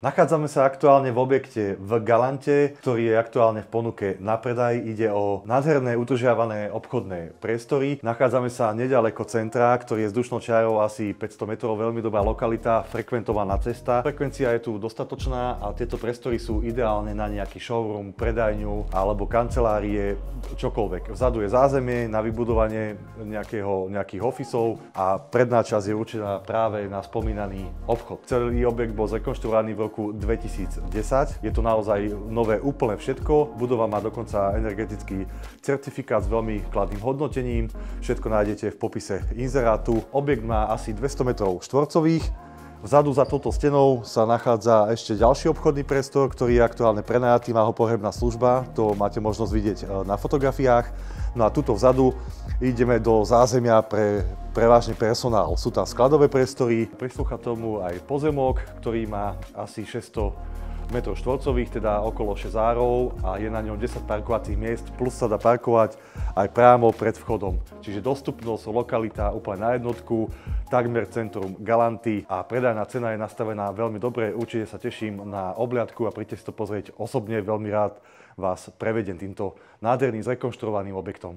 Nachádzame sa aktuálne v objekte v Galante, ktorý je aktuálne v ponuke na predaj. Ide o nádherné udržiavané obchodné priestory. Nachádzame sa nedaleko centra, ktorý je vzdušnou čiarou asi 500 metrov, veľmi dobrá lokalita, frekventovaná cesta. Frekvencia je tu dostatočná a tieto priestory sú ideálne na nejaký showroom, predajňu alebo kancelárie, čokoľvek. Vzadu je zázemie na vybudovanie nejakých ofisov a predná časť je určená práve na spomínaný obchod. Celý objekt bol zrekonštruovaný v roku 2010. Je to naozaj nové úplne všetko. Budova má dokonca energetický certifikát s veľmi kladným hodnotením. Všetko nájdete v popise inzerátu. Objekt má asi 200 metrov štvorcových. Vzadu za touto stenou sa nachádza ešte ďalší obchodný priestor, ktorý je aktuálne prenajatý, má ho pohrebná služba. To máte možnosť vidieť na fotografiách. No a tuto vzadu ideme do zázemia pre prevažne personál. Sú tam skladové priestory, prislúcha tomu aj pozemok, ktorý má asi 600 metrov štvorcových, teda okolo 6 árov a je na ňom 10 parkovacích miest, plus sa dá parkovať aj priamo pred vchodom. Čiže dostupnosť, lokalita úplne na jednotku, takmer centrum Galanty a predajná cena je nastavená veľmi dobre. Určite sa teším na obliadku a príďte si to pozrieť osobne, veľmi rád vás prevedem týmto nádherným zrekonštruovaným objektom.